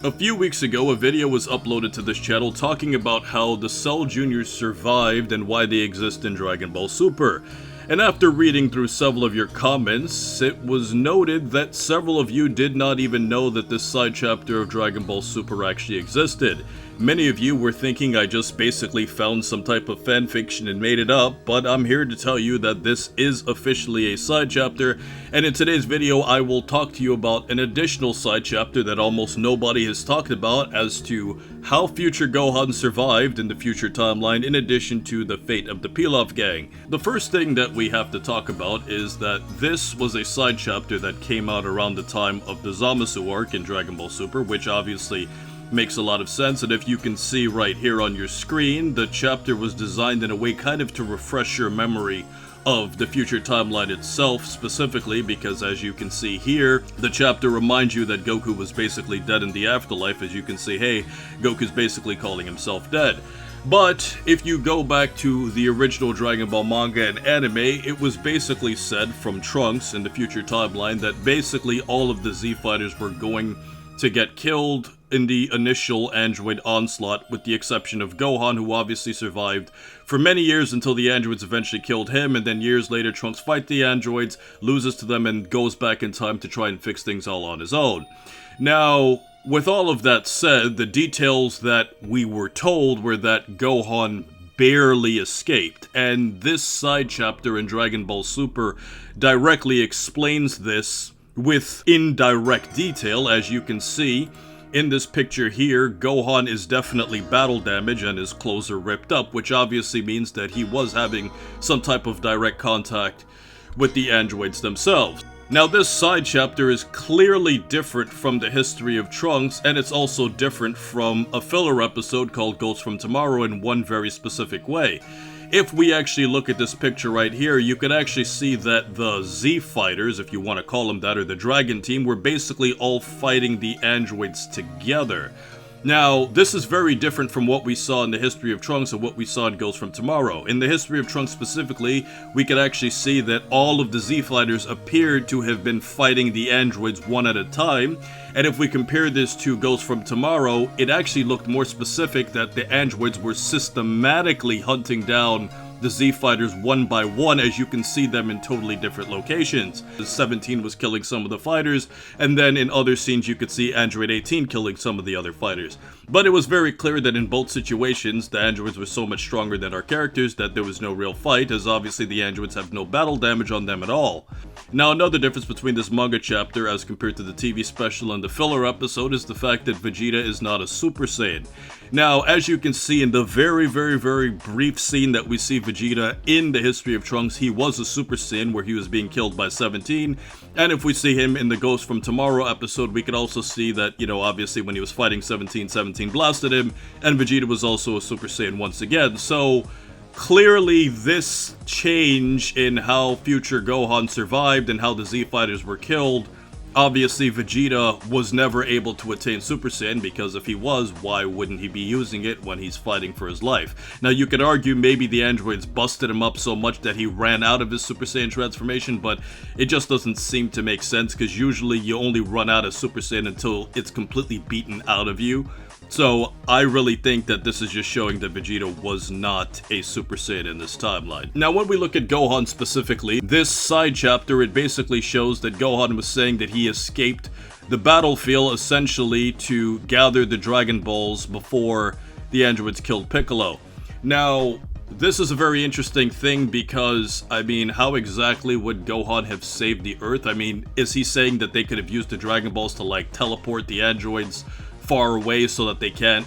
A few weeks ago, a video was uploaded to this channel talking about how the Cell Juniors survived and why they exist in Dragon Ball Super. And after reading through several of your comments, it was noted that several of you did not even know that this side chapter of Dragon Ball Super actually existed. Many of you were thinking I just basically found some type of fanfiction and made it up, but I'm here to tell you that this is officially a side chapter, and in today's video I will talk to you about an additional side chapter that almost nobody has talked about as to how future Gohan survived in the future timeline in addition to the fate of the Pilaf gang. The first thing that we have to talk about is that this was a side chapter that came out around the time of the Zamasu arc in Dragon Ball Super, which obviously makes a lot of sense, and if you can see right here on your screen, the chapter was designed in a way kind of to refresh your memory of the future timeline itself, specifically because as you can see here, the chapter reminds you that Goku was basically dead in the afterlife. As you can see, hey, Goku's basically calling himself dead. But if you go back to the original Dragon Ball manga and anime, it was basically said from Trunks in the future timeline that basically all of the Z fighters were going to get killed in the initial android onslaught, with the exception of Gohan, who obviously survived for many years until the androids eventually killed him, and then years later Trunks fights the androids, loses to them, and goes back in time to try and fix things all on his own. Now, with all of that said, the details that we were told were that Gohan barely escaped, and this side chapter in Dragon Ball Super directly explains this with indirect detail. As you can see in this picture here, Gohan is definitely battle damaged and his clothes are ripped up, which obviously means that he was having some type of direct contact with the androids themselves. Now, this side chapter is clearly different from the history of Trunks, and it's also different from a filler episode called Ghosts from Tomorrow in one very specific way. If we actually look at this picture right here, you can actually see that the Z fighters, if you want to call them that, or the Dragon Team, were basically all fighting the androids together. Now, this is very different from what we saw in the history of Trunks and what we saw in Ghosts from Tomorrow. In the history of Trunks specifically, we could actually see that all of the Z fighters appeared to have been fighting the androids one at a time, and if we compare this to Ghosts from Tomorrow, it actually looked more specific that the androids were systematically hunting down the Z fighters one by one, as you can see them in totally different locations. 17 was killing some of the fighters, and then in other scenes you could see Android 18 killing some of the other fighters. But it was very clear that in both situations, the androids were so much stronger than our characters that there was no real fight, as obviously the androids have no battle damage on them at all. Now, another difference between this manga chapter as compared to the TV special and the filler episode is the fact that Vegeta is not a Super Saiyan. Now, as you can see in the very brief scene that we see Vegeta in the history of Trunks, he was a Super Saiyan where he was being killed by 17, and if we see him in the Ghost from Tomorrow episode, we could also see that, obviously when he was fighting 17, 17 blasted him, and Vegeta was also a Super Saiyan once again. So clearly this change in how future Gohan survived and how the Z fighters were killed, obviously Vegeta was never able to attain Super Saiyan, because if he was, why wouldn't he be using it when he's fighting for his life? Now, you could argue maybe the androids busted him up so much that he ran out of his Super Saiyan transformation, but it just doesn't seem to make sense, because usually you only run out of Super Saiyan until it's completely beaten out of you. So I really think that this is just showing that Vegeta was not a Super Saiyan in this timeline. Now, when we look at Gohan specifically, this side chapter, it basically shows that Gohan was saying that he escaped the battlefield essentially to gather the Dragon Balls before the androids killed Piccolo. Now, this is a very interesting thing because, how exactly would Gohan have saved the Earth? Is he saying that they could have used the Dragon Balls to, teleport the androids far away so that they can't,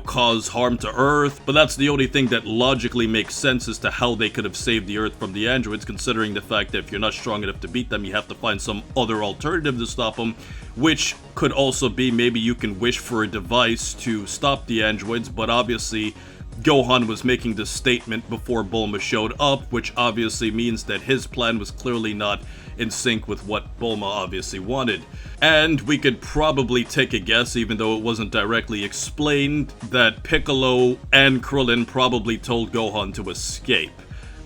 cause harm to Earth? But that's the only thing that logically makes sense as to how they could have saved the Earth from the androids, considering the fact that if you're not strong enough to beat them, you have to find some other alternative to stop them, which could also be maybe you can wish for a device to stop the androids, but obviously Gohan was making this statement before Bulma showed up, which obviously means that his plan was clearly not in sync with what Bulma obviously wanted. And we could probably take a guess, even though it wasn't directly explained, that Piccolo and Krillin probably told Gohan to escape.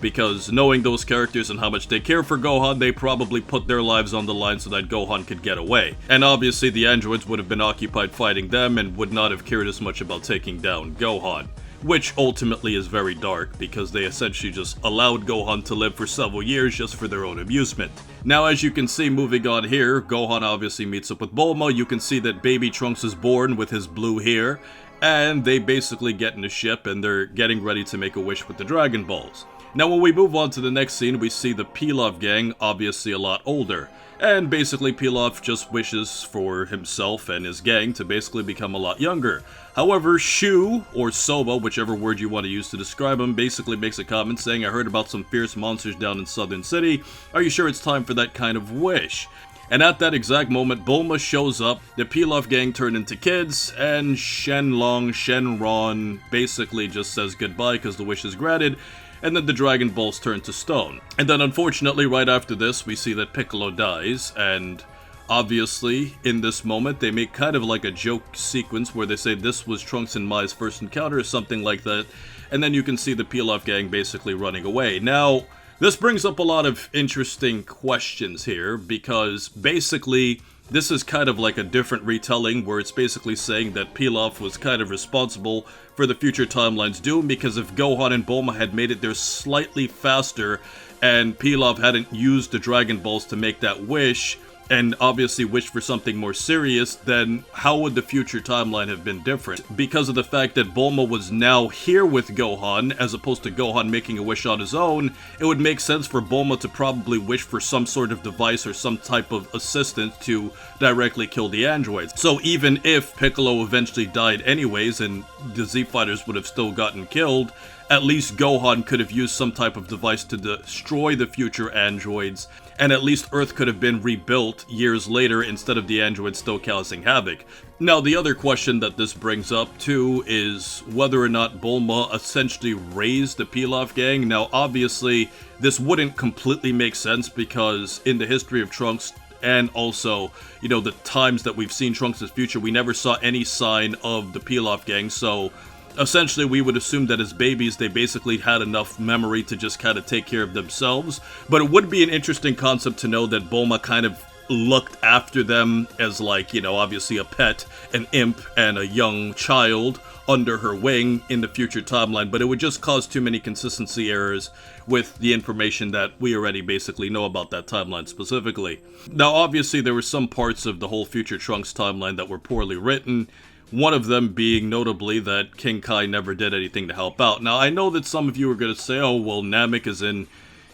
because knowing those characters and how much they care for Gohan, they probably put their lives on the line so that Gohan could get away. And obviously the androids would have been occupied fighting them and would not have cared as much about taking down Gohan. Which ultimately is very dark, because they essentially just allowed Gohan to live for several years just for their own amusement. Now, as you can see, moving on here, Gohan obviously meets up with Bulma. You can see that baby Trunks is born with his blue hair, and they basically get in a ship and they're getting ready to make a wish with the Dragon Balls. Now, when we move on to the next scene, we see the Pilaf gang, obviously a lot older. And basically, Pilaf just wishes for himself and his gang to basically become a lot younger. However, Shu, or Soma, whichever word you want to use to describe him, basically makes a comment saying, "I heard about some fierce monsters down in Southern City. Are you sure it's time for that kind of wish?" And at that exact moment, Bulma shows up, the Pilaf gang turn into kids, and Shenron basically just says goodbye because the wish is granted, and then the Dragon Balls turn to stone. And then unfortunately, right after this, we see that Piccolo dies, and obviously, in this moment, they make kind of like a joke sequence where they say this was Trunks and Mai's first encounter or something like that, and then you can see the Pilaf gang basically running away. Now, this brings up a lot of interesting questions here, because basically, this is kind of like a different retelling where it's basically saying that Pilaf was kind of responsible for the future timeline's doom, because if Gohan and Bulma had made it there slightly faster and Pilaf hadn't used the Dragon Balls to make that wish, and obviously wished for something more serious, then how would the future timeline have been different? Because of the fact that Bulma was now here with Gohan, as opposed to Gohan making a wish on his own, it would make sense for Bulma to probably wish for some sort of device or some type of assistant to directly kill the androids. So even if Piccolo eventually died anyways, and the Z-Fighters would have still gotten killed, at least Gohan could have used some type of device to destroy the future androids, and at least Earth could have been rebuilt years later instead of the androids still causing havoc. Now, the other question that this brings up too is whether or not Bulma essentially raised the Pilaf gang. Now, obviously, this wouldn't completely make sense because in the history of Trunks, and also, you know, the times that we've seen Trunks' future, we never saw any sign of the Pilaf gang, so essentially, we would assume that as babies, they basically had enough memory to just kind of take care of themselves. But it would be an interesting concept to know that Bulma kind of looked after them as, like, you know, obviously a pet, an imp, and a young child under her wing in the future timeline. But it would just cause too many consistency errors with the information that we already basically know about that timeline specifically. Now, obviously, there were some parts of the whole future Trunks timeline that were poorly written. One of them being notably that King Kai never did anything to help out. Now, I know that some of you are going to say, oh, well, Namek is in,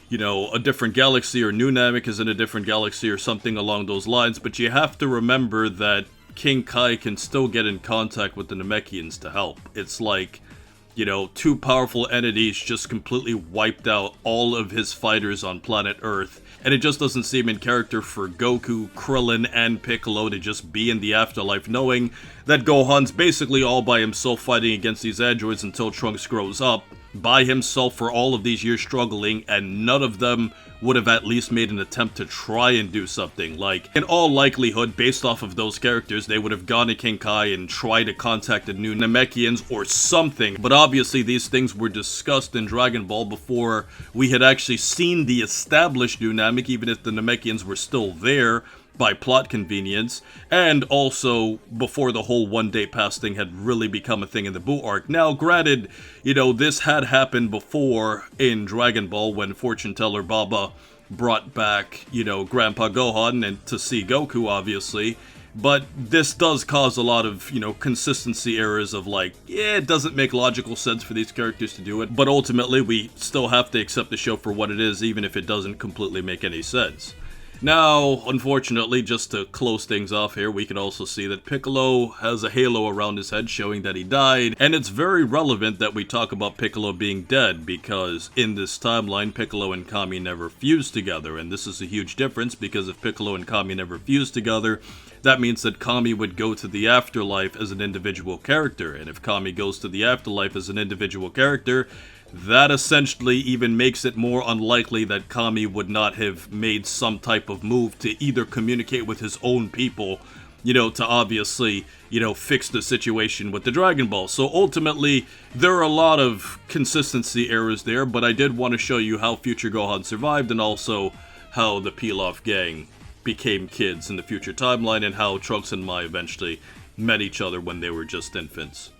you know, a different galaxy, or New Namek is in a different galaxy, or something along those lines, but you have to remember that King Kai can still get in contact with the Namekians to help. It's like, you know, two powerful entities just completely wiped out all of his fighters on planet Earth, and it just doesn't seem in character for Goku, Krillin, and Piccolo to just be in the afterlife knowing that Gohan's basically all by himself fighting against these androids until Trunks grows up, by himself for all of these years struggling, and none of them would have at least made an attempt to try and do something. Like, in all likelihood, based off of those characters, they would have gone to King Kai and tried to contact the new Namekians or something. But obviously these things were discussed in Dragon Ball before we had actually seen the established new Namek, even if the Namekians were still there by plot convenience, and also before the whole One Day Pass thing had really become a thing in the Buu arc. Now, granted, you know, this had happened before in Dragon Ball when Fortune Teller Baba brought back, you know, Grandpa Gohan and to see Goku, obviously, but this does cause a lot of, you know, consistency errors of like, yeah, it doesn't make logical sense for these characters to do it, but ultimately we still have to accept the show for what it is, even if it doesn't completely make any sense. Now, unfortunately, just to close things off here, we can also see that Piccolo has a halo around his head showing that he died, and it's very relevant that we talk about Piccolo being dead, because in this timeline, Piccolo and Kami never fused together, and this is a huge difference, because if Piccolo and Kami never fused together, that means that Kami would go to the afterlife as an individual character, and if Kami goes to the afterlife as an individual character, that essentially even makes it more unlikely that Kami would not have made some type of move to either communicate with his own people to obviously, fix the situation with the Dragon Ball. So ultimately, there are a lot of consistency errors there, but I did want to show you how future Gohan survived and also how the Pilaf gang became kids in the future timeline and how Trunks and Mai eventually met each other when they were just infants.